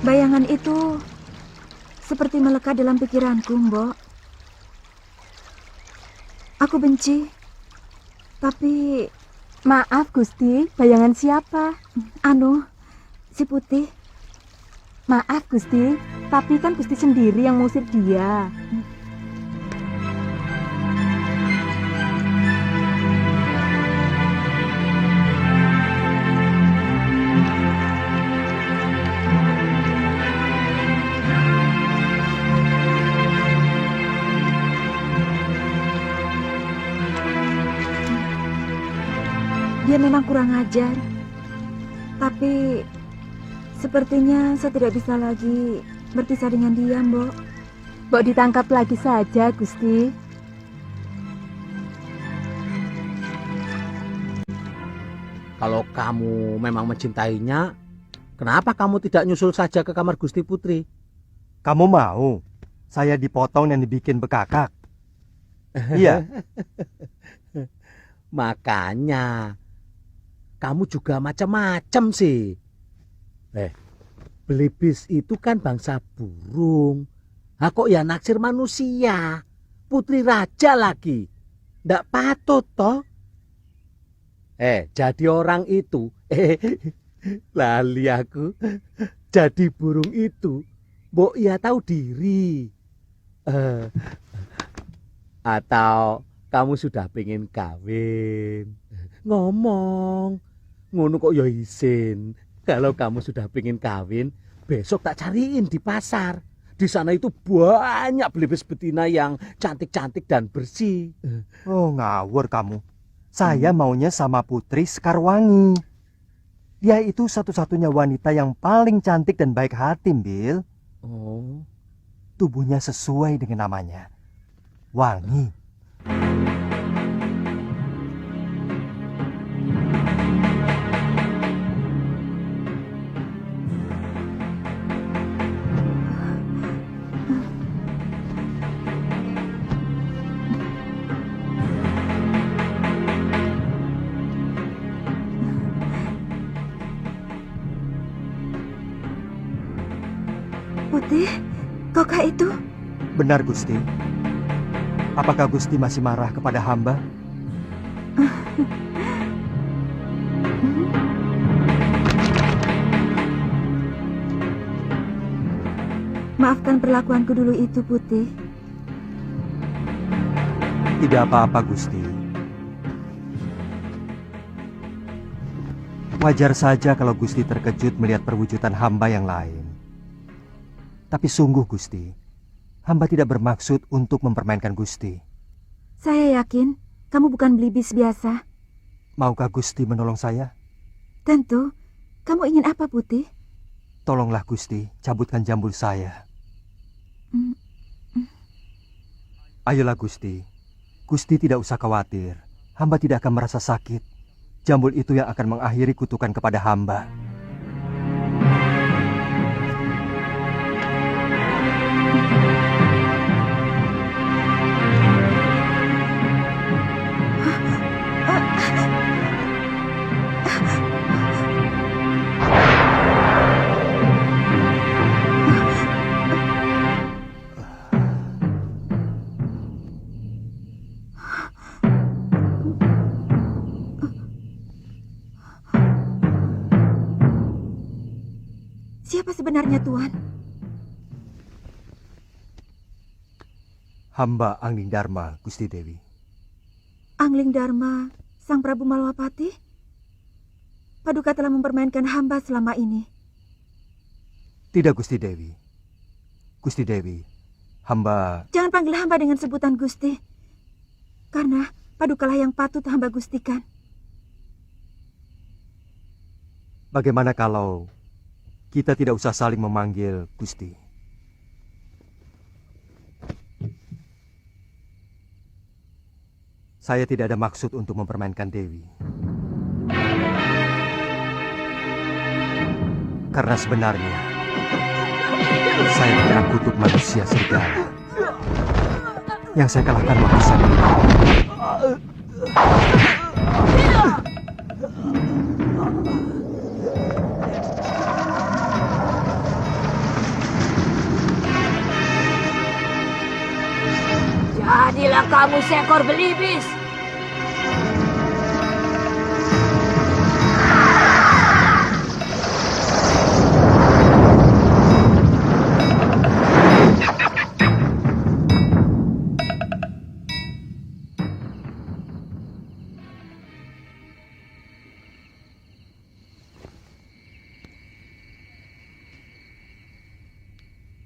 Bayangan itu seperti melekat dalam pikiranku, Mbok. Aku benci, tapi... Maaf, Gusti, bayangan siapa? Si Putih. Maaf, Gusti, tapi kan Gusti sendiri yang mengusir dia. Dia memang kurang ajar. Tapi sepertinya saya tidak bisa lagi berpisah dengan dia, Mbok. Mbok ditangkap lagi saja, Gusti. Kalau kamu memang mencintainya, kenapa kamu tidak nyusul saja ke kamar Gusti Putri? Kamu mau saya dipotong dan dibikin bekakak? Iya. Makanya kamu juga macam-macam sih. Belibis itu kan bangsa burung. Kok ya naksir manusia? Putri raja lagi. Ndak patut toh? Jadi orang itu. Lali aku. Jadi burung itu. Mbok ya tahu diri. Atau kamu sudah pengen kawin? Ngomong. Ngono kok ya isin. Kalau kamu sudah pengen kawin, besok tak cariin di pasar. Di sana itu banyak belibis betina yang cantik-cantik dan bersih. Oh, ngawur kamu. Saya maunya sama Putri Sekarwangi. Dia itu satu-satunya wanita yang paling cantik dan baik hati, Bil. Oh. Tubuhnya sesuai dengan namanya. Wangi. Putih, kokak itu? Benar, Gusti. Apakah Gusti masih marah kepada hamba? Maafkan perlakuanku dulu itu, Putih. Tidak apa-apa, Gusti. Wajar saja kalau Gusti terkejut melihat perwujudan hamba yang lain. Tapi sungguh, Gusti, hamba tidak bermaksud untuk mempermainkan Gusti. Saya yakin kamu bukan belibis biasa. Maukah Gusti menolong saya? Tentu. Kamu ingin apa, Putih? Tolonglah, Gusti, cabutkan jambul saya. Ayolah, Gusti. Gusti tidak usah khawatir. Hamba tidak akan merasa sakit. Jambul itu yang akan mengakhiri kutukan kepada hamba. Siapa sebenarnya, Tuan? Hamba Angling Dharma, Gusti Dewi. Angling Dharma, Sang Prabu Malwapati? Paduka telah mempermainkan hamba selama ini. Tidak, Gusti Dewi. Gusti Dewi, hamba... Jangan panggil hamba dengan sebutan Gusti. Karena Padukalah yang patut hamba gustikan. Bagaimana kalau kita tidak usah saling memanggil Gusti? Saya tidak ada maksud untuk mempermainkan Dewi. Karena sebenarnya saya pernah kutuk manusia serigala. Yang saya kalahkan waktu saya menikah. Mana kamu seekor belibis?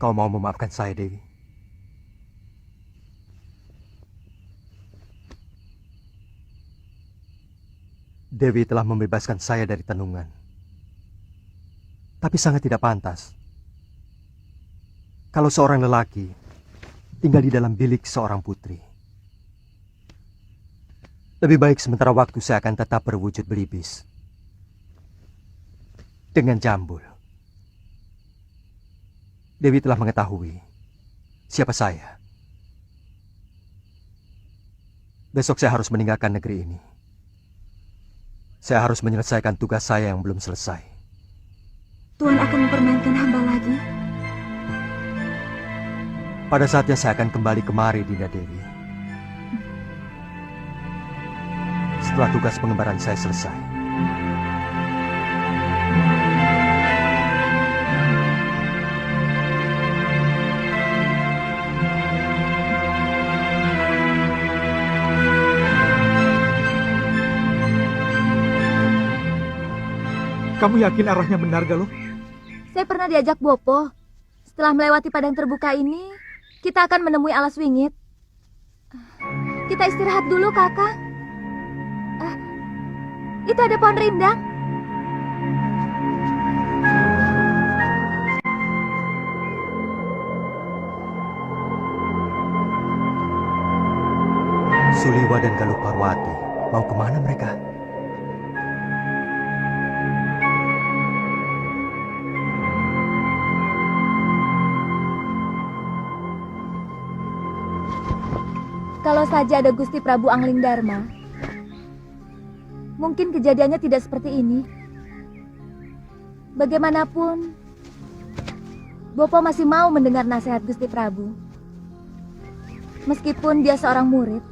Kau mau memaafkan saya, Dewi? Dewi telah membebaskan saya dari tenungan. Tapi sangat tidak pantas kalau seorang lelaki tinggal di dalam bilik seorang putri. Lebih baik sementara waktu saya akan tetap berwujud belibis dengan jambul. Dewi telah mengetahui siapa saya. Besok saya harus meninggalkan negeri ini. Saya harus menyelesaikan tugas saya yang belum selesai. Tuhan akan mempermainkan hamba lagi? Pada saatnya saya akan kembali kemari, Dinda Dewi. Setelah tugas pengembaraan saya selesai. Kamu yakin arahnya benar, Galuh? Saya pernah diajak Bopo. Setelah melewati padang terbuka ini, kita akan menemui alas wingit. Kita istirahat dulu, Kakak. Itu ada pohon rindang. Suliwa dan Galuh Parwati, mau kemana mereka? Kalau saja ada Gusti Prabu Angling Dharma, mungkin kejadiannya tidak seperti ini. Bagaimanapun, Bopo masih mau mendengar nasihat Gusti Prabu. Meskipun dia seorang murid.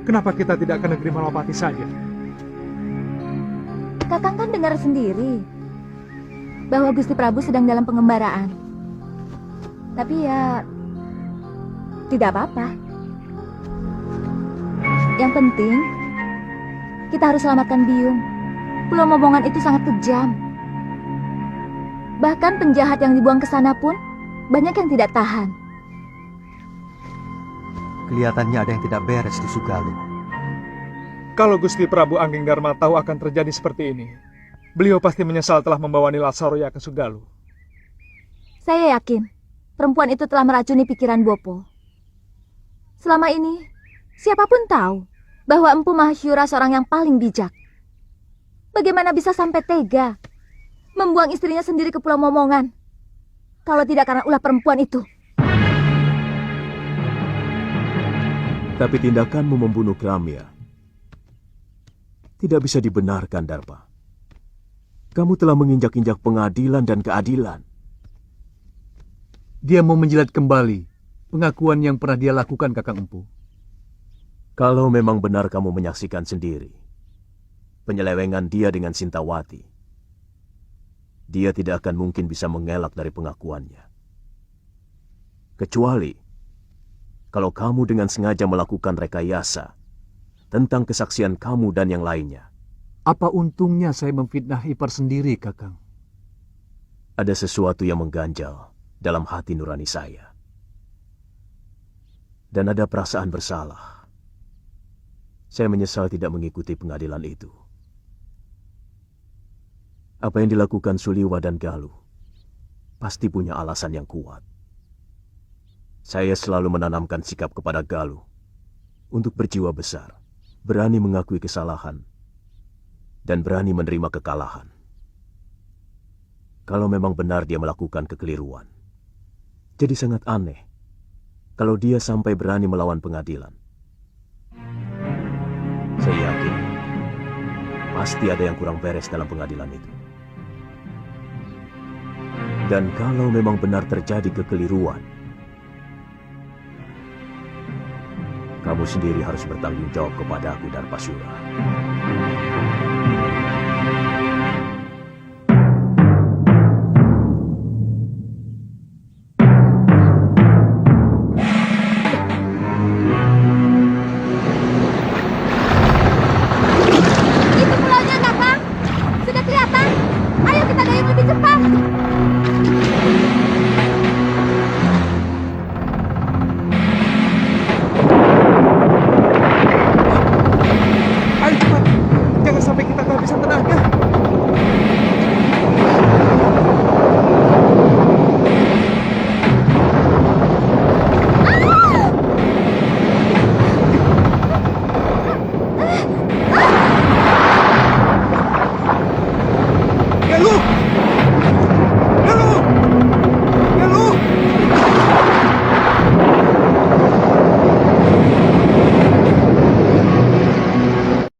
Kenapa kita tidak ke negeri Malapati saja? Kakang kan dengar sendiri bahwa Gusti Prabu sedang dalam pengembaraan. Tapi ya, tidak apa-apa. Yang penting, kita harus selamatkan Biung. Pulau Momongan itu sangat kejam. Bahkan penjahat yang dibuang ke sana pun banyak yang tidak tahan. Kelihatannya ada yang tidak beres di Sugaluh. Kalau Gusti Prabu Angling Dharma tahu akan terjadi seperti ini, beliau pasti menyesal telah membawa Nila Saroya ke Sugaluh. Saya yakin perempuan itu telah meracuni pikiran Bopo. Selama ini, siapapun tahu bahwa Empu Mahasyura seorang yang paling bijak. Bagaimana bisa sampai tega membuang istrinya sendiri ke Pulau Momongan? Kalau tidak karena ulah perempuan itu. Tapi tindakanmu membunuh Gramya tidak bisa dibenarkan, Darpa. Kamu telah menginjak-injak pengadilan dan keadilan. Dia mau menjilat kembali pengakuan yang pernah dia lakukan, Kakang Empu. Kalau memang benar kamu menyaksikan sendiri penyelewengan dia dengan Sintawati, dia tidak akan mungkin bisa mengelak dari pengakuannya. Kecuali kalau kamu dengan sengaja melakukan rekayasa tentang kesaksian kamu dan yang lainnya. Apa untungnya saya memfitnah ipar sendiri, Kakang? Ada sesuatu yang mengganjal dalam hati nurani saya. Dan ada perasaan bersalah. Saya menyesal tidak mengikuti pengadilan itu. Apa yang dilakukan Suliwa dan Galuh pasti punya alasan yang kuat. Saya selalu menanamkan sikap kepada Galuh untuk berjiwa besar, berani mengakui kesalahan, dan berani menerima kekalahan. Kalau memang benar dia melakukan kekeliruan, jadi sangat aneh kalau dia sampai berani melawan pengadilan. Saya yakin pasti ada yang kurang beres dalam pengadilan itu. Dan kalau memang benar terjadi kekeliruan, kamu sendiri harus bertanggung jawab kepada aku, Darpasura.